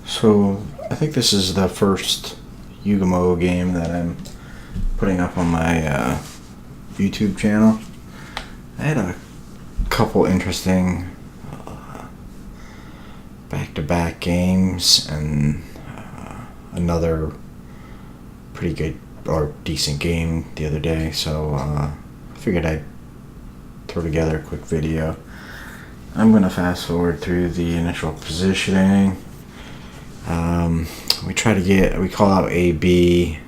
So I think this is the first Yugumo game that I'm putting up on my YouTube channel. I had a couple interesting back-to-back games and another pretty good or decent game the other day, so I figured I'd throw together a quick video. I'm going to fast forward through the initial positioning. We call out A, B,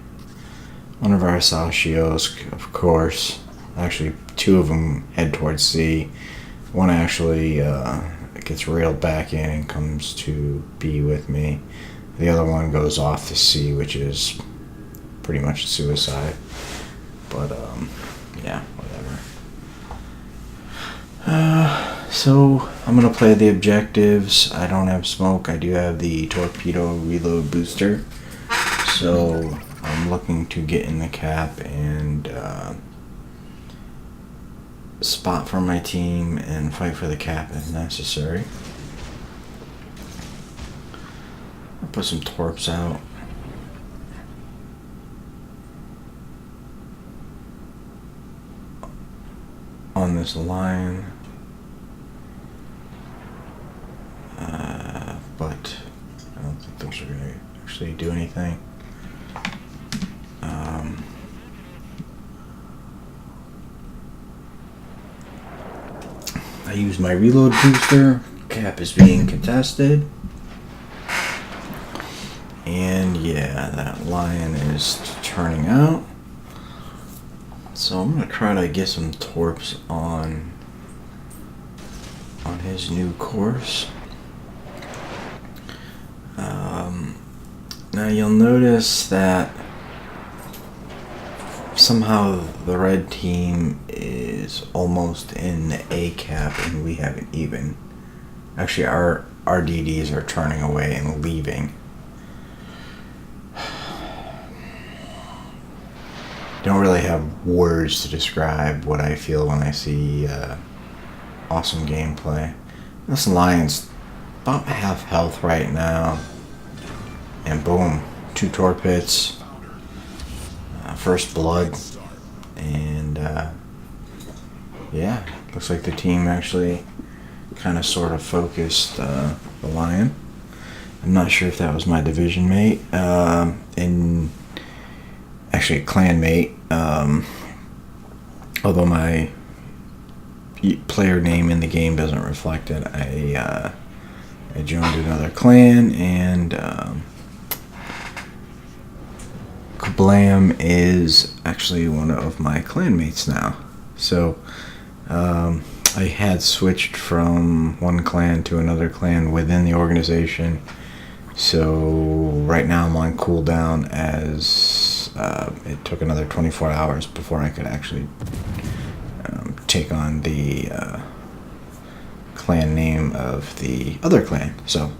one of our Sachios, of course. Actually, two of them head towards C. One actually gets railed back in and comes to B with me. The other one goes off to C, which is pretty much suicide. But, yeah, whatever. So I'm going to play the objectives. I don't have smoke. I do have the torpedo reload booster. So I'm looking to get in the cap and spot for my team and fight for the cap if necessary. I'll put some torps out. On this line. But I don't think those are going to actually do anything. I use my reload booster. Cap is being contested. And yeah, that lion is turning out. So I'm going to try to get some torps on his new course. Now you'll notice that somehow the red team is almost in the A cap and we haven't even. Actually, our DDs are turning away and leaving. Don't really have words to describe what I feel when I see awesome gameplay. This lion's about half health right now. And boom, 2 torpedoes, first blood, and yeah, looks like the team actually kind of sort of focused the lion. I'm not sure if that was my division mate, and actually a clan mate, although my player name in the game doesn't reflect it. I joined another clan, and Kablam is actually one of my clanmates now. So I had switched from one clan to another clan within the organization. So right now I'm on cooldown, as it took another 24 hours before I could actually take on the clan name of the other clan. So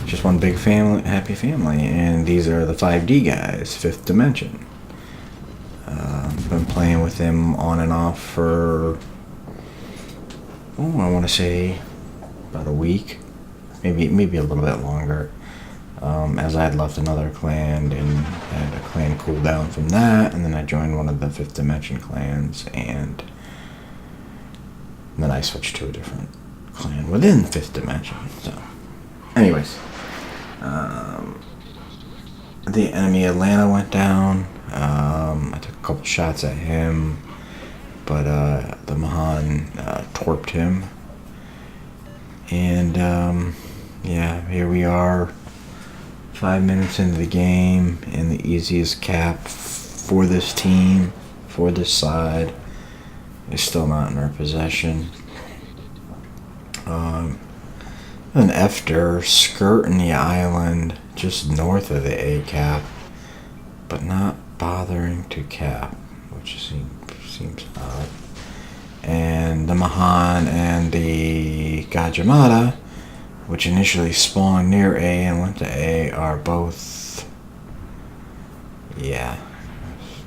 just one big family, happy family, and these are the 5D guys, 5th Dimension. Been playing with them on and off for, I want to say about a week, maybe a little bit longer, as I had left another clan and had a clan cooldown from that, and then I joined one of the 5th Dimension clans, and then I switched to a different clan within 5th Dimension. So anyways, the enemy Atlanta went down. I took a couple shots at him, but the Mahan torped him. And yeah, here we are, 5 minutes into the game, and the easiest cap for this team, for this side, is still not in our possession. An Efter skirting the island just north of the A cap, but not bothering to cap, which seems odd. And the Mahan and the Gajamada, which initially spawned near A and went to A, are both, yeah,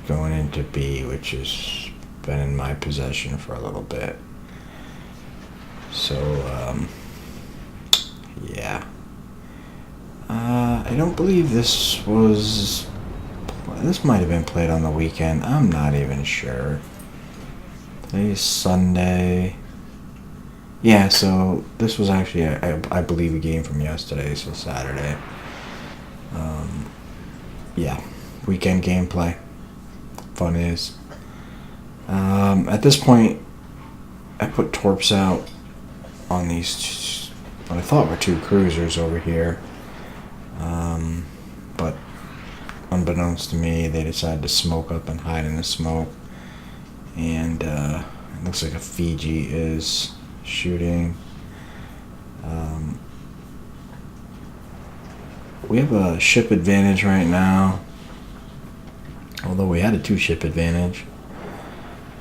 going into B, which has been in my possession for a little bit. So, yeah. I don't believe this was... This might have been played on the weekend. I'm not even sure. Today's Sunday. Yeah, so this was actually, I believe, a game from yesterday, so Saturday. Yeah, weekend gameplay. Fun is. At this point, I put torps out on these, what I thought were two cruisers over here. But unbeknownst to me, they decided to smoke up and hide in the smoke. And it looks like a Fiji is shooting. We have a ship advantage right now, although we had a 2-ship advantage.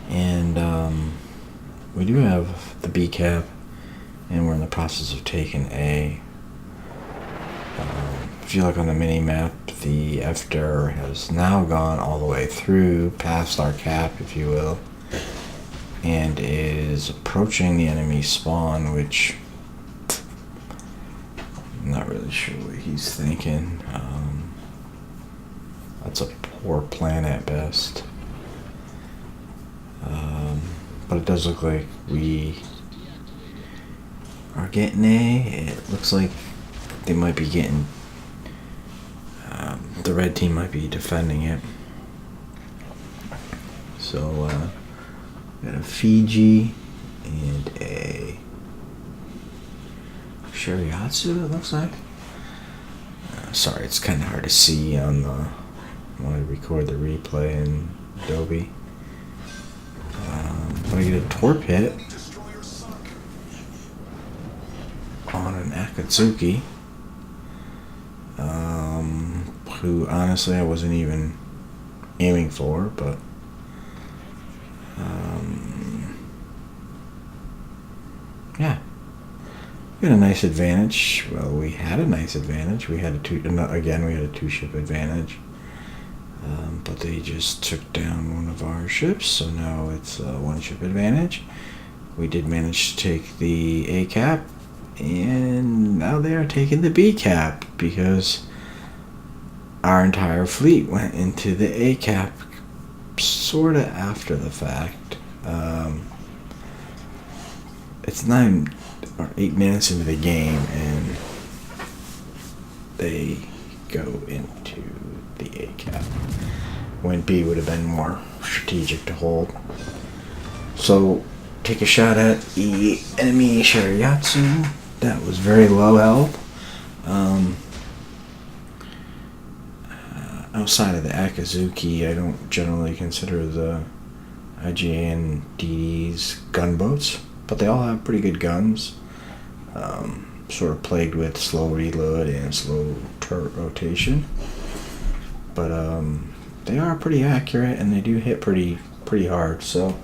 And we do have the B cap, and we're in the process of taking A. If you look on the mini map, the FDR has now gone all the way through, past our cap, if you will, and is approaching the enemy spawn, which I'm not really sure what he's thinking. That's a poor plan at best. But it does look like we are getting A. It looks like they might be getting... the red team might be defending it. So, got a Fiji and a Shariatsu, it looks like. Sorry, it's kind of hard to see on the... when I record the replay in Adobe. But I get a torp hit on an Akatsuki, who honestly I wasn't even aiming for, but yeah, we had a nice advantage. Well, we had a nice advantage. We had a 2-ship advantage. But they just took down one of our ships, so now it's a 1-ship advantage. We did manage to take the A cap, and now they are taking the B cap because our entire fleet went into the A cap sort of after the fact. It's 9 or 8 minutes into the game, and they go into the A cap when B would have been more strategic to hold. So take a shot at the enemy Shariatsu. That was very low health. Outside of the Akazuki, I don't generally consider the IGA and DDs gunboats, but they all have pretty good guns. Sort of plagued with slow reload and slow turret rotation, but they are pretty accurate and they do hit pretty hard. So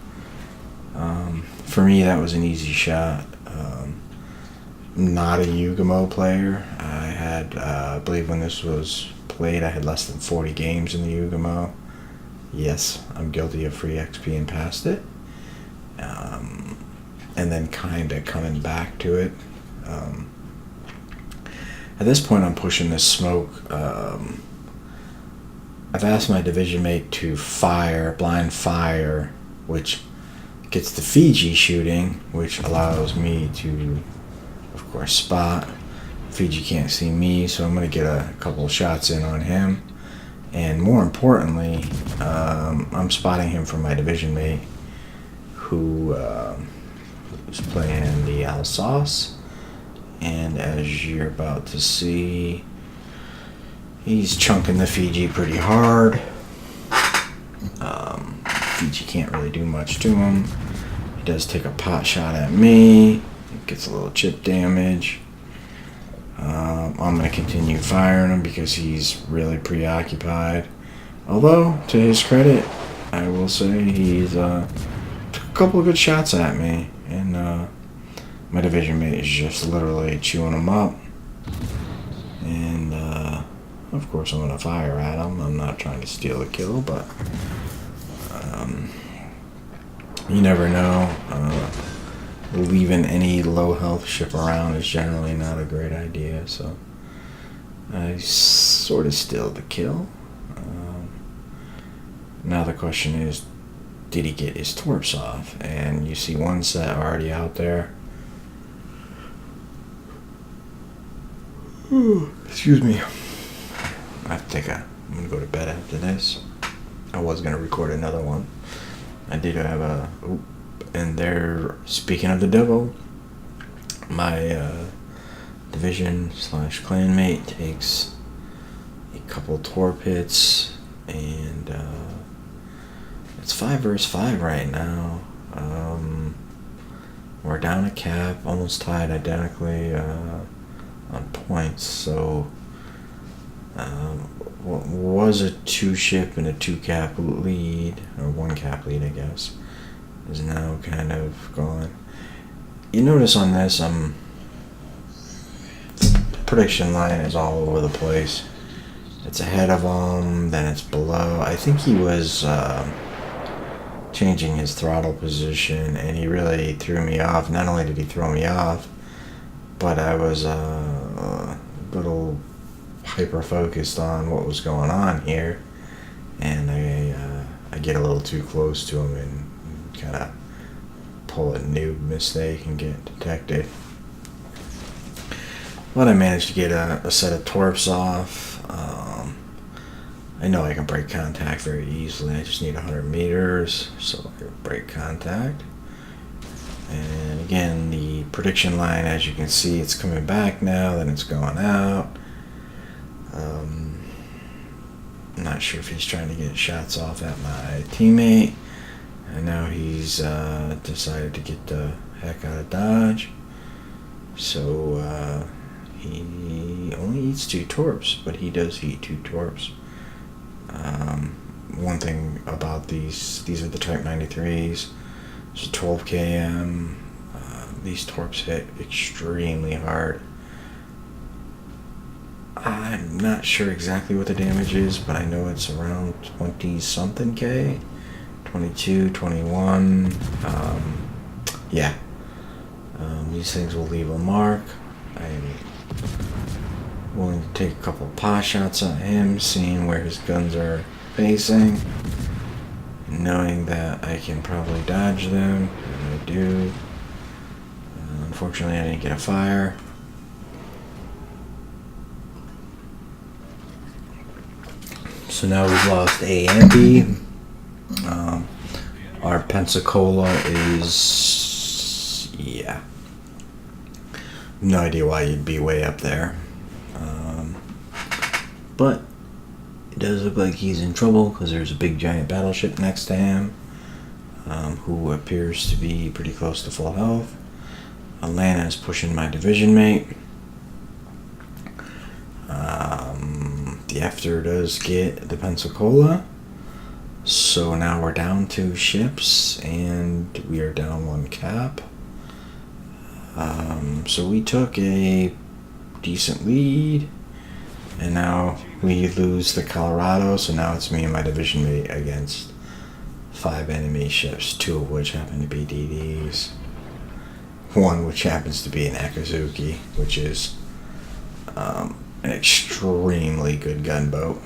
for me, that was an easy shot. Not a Yugumo player. I had, I believe when this was played, I had less than 40 games in the Yugumo. Yes, I'm guilty of free XP and past it. And then kind of coming back to it. At this point, I'm pushing this smoke. I've asked my division mate to fire, blind fire, which gets the Fiji shooting, which allows me to, of course, spot. Fiji can't see me, so I'm going to get a couple of shots in on him. And more importantly, I'm spotting him from my division mate, who is playing the Alsace. And as you're about to see, he's chunking the Fiji pretty hard. Fiji can't really do much to him. He does take a pot shot at me. Gets a little chip damage. I'm going to continue firing him because he's really preoccupied. Although, to his credit, I will say he's took a couple of good shots at me. And my division mate is just literally chewing him up. And of course I'm going to fire at him. I'm not trying to steal a kill, but you never know. Leaving any low health ship around is generally not a great idea. So I sort of stilled the kill. Now the question is, did he get his torps off? And you see one set already out there. Excuse me. I think I'm gonna go to bed after this. I was gonna record another one. I did have a. And there, speaking of the devil, my division / clanmate takes a couple torp hits, and it's 5 versus 5 right now. We're down a cap, almost tied identically on points. So what was a 2-ship and a 2-cap lead, or 1-cap lead, I guess, is now kind of gone. You notice on this, the prediction line is all over the place. It's ahead of him, then it's below. I think he was changing his throttle position, and he really threw me off. Not only did he throw me off, but I was a little hyper-focused on what was going on here, and I get a little too close to him and kind of pull a noob mistake and get detected. But I managed to get a set of torps off. I know I can break contact very easily. I just need 100 meters, so I break contact. And again, the prediction line, as you can see, it's coming back now, then it's going out. I'm not sure if he's trying to get shots off at my teammate. And now he's decided to get the heck out of Dodge. So he only eats 2 torps, but he does eat 2 torps. One thing about these are the Type 93s. It's a 12 km. These torps hit extremely hard. I'm not sure exactly what the damage is, but I know it's around 20-something K. 22, 21. Yeah. These things will leave a mark. I'm willing to take a couple of pot shots at him, seeing where his guns are facing, knowing that I can probably dodge them, and I do. Unfortunately, I didn't get a fire. So now we've lost A and B. Our Pensacola is, yeah, no idea why you'd be way up there. But it does look like he's in trouble because there's a big giant battleship next to him, who appears to be pretty close to full health. Atlanta is pushing my division mate. The After does get the Pensacola. So now we're down 2 ships and we are down 1 cap. So we took a decent lead, and now we lose the Colorado, so now it's me and my division mate against 5 enemy ships, 2 of which happen to be DDs. 1 which happens to be an Akazuki, which is an extremely good gunboat.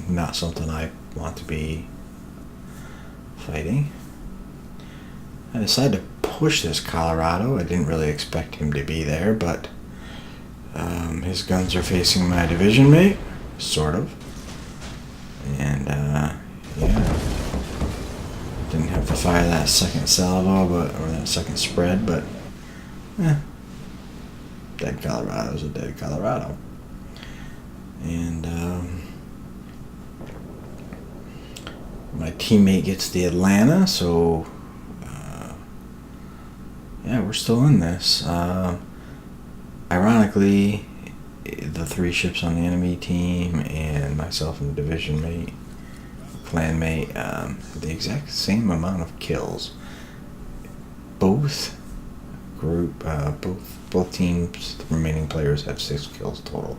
Not something I want to be fighting. I decided to push this Colorado. I didn't really expect him to be there, but his guns are facing my division mate, sort of. And yeah, didn't have to fire that second salvo, or that second spread, but dead Colorado's a dead Colorado. And my teammate gets the Atlanta, so yeah, we're still in this. Ironically, the 3 ships on the enemy team and myself and the division mate, clan mate, have the exact same amount of kills. Both teams, the remaining players have 6 kills total.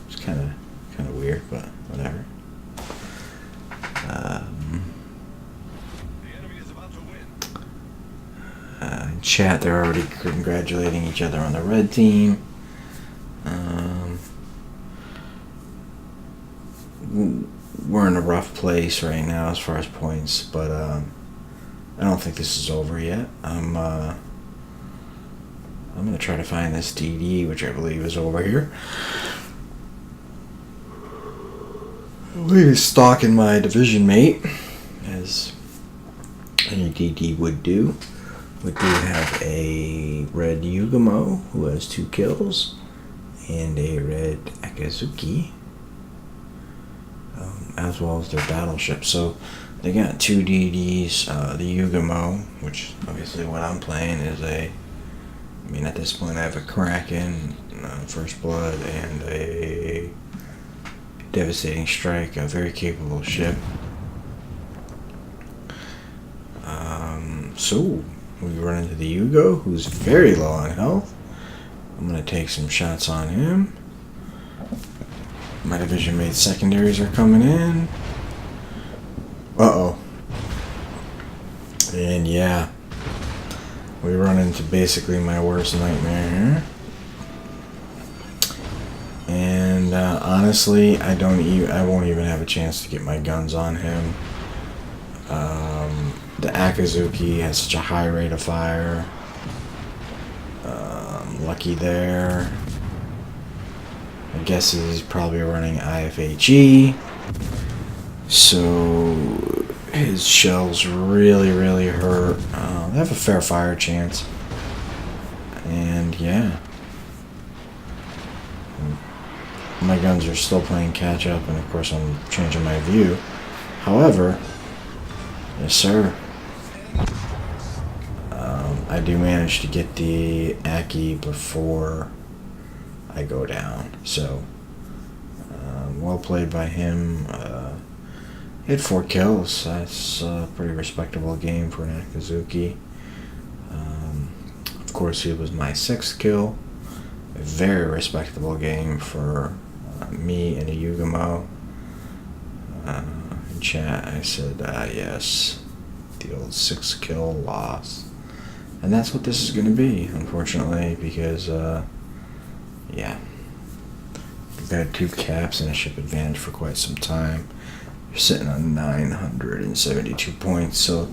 It's kind of weird, but whatever. In chat, they're already congratulating each other on the red team. we're in a rough place right now as far as points, but I don't think this is over yet. I'm gonna try to find this DD, which I believe is over here. I believe he's stalking my division mate, as any DD would do. We do have a red Yugumo who has 2 kills, and a red Akazuki, as well as their battleship. So they got 2 DDs. The Yugumo, which obviously what I'm playing is at this point I have a Kraken, First Blood, and a Devastating Strike, a very capable ship. So we run into the Yugo, who's very low on health. I'm going to take some shots on him. My division mate secondaries are coming in. Uh-oh. And yeah, we run into basically my worst nightmare here. And honestly, I won't even have a chance to get my guns on him. The Akazuki has such a high rate of fire. Lucky there. I guess he's probably running IFHE. So his shells really hurt. They have a fair fire chance. And yeah. My guns are still playing catch up, and of course I'm changing my view. However, yes sir, I do manage to get the Aki before I go down. So, well played by him. He had 4 kills. That's a pretty respectable game for an Akazuki. Of course, he was my 6th kill. A very respectable game for me and a Yugumo. In chat, I said, yes, the old 6 kill loss. And that's what this is going to be, unfortunately, because, yeah, we've had 2 caps and a ship advantage for quite some time. You're sitting on 972 points, so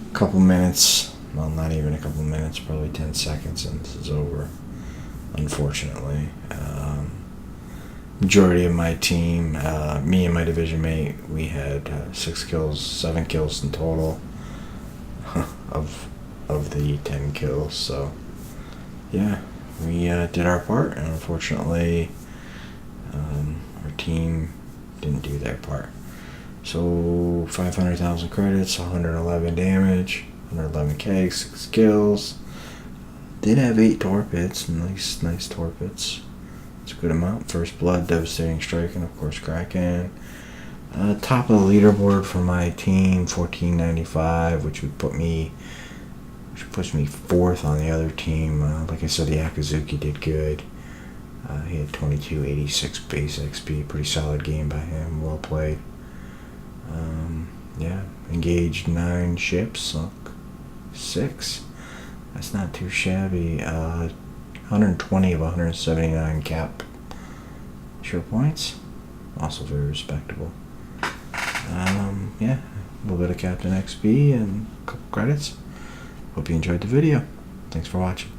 a couple minutes, well, not even a couple minutes, probably 10 seconds, and this is over, unfortunately. Majority of my team, me and my division mate, we had 6 kills, 7 kills in total of the 10 kills. So yeah, we did our part, and unfortunately our team didn't do their part. So 500,000 credits, 111 damage, 111 kegs, 6 kills. Did have 8 torpedoes, nice torpedoes. It's a good amount. First Blood, Devastating Strike, and of course Kraken. Top of the leaderboard for my team, 1495, which puts me 4th on the other team. Like I said, the Akazuki did good. He had 2286 base XP, pretty solid game by him. Well played. Yeah, engaged 9 ships. Look, 6. That's not too shabby. 120 of 179 cap share points. Also very respectable. Yeah, a little bit of Captain XP and a couple credits. Hope you enjoyed the video. Thanks for watching.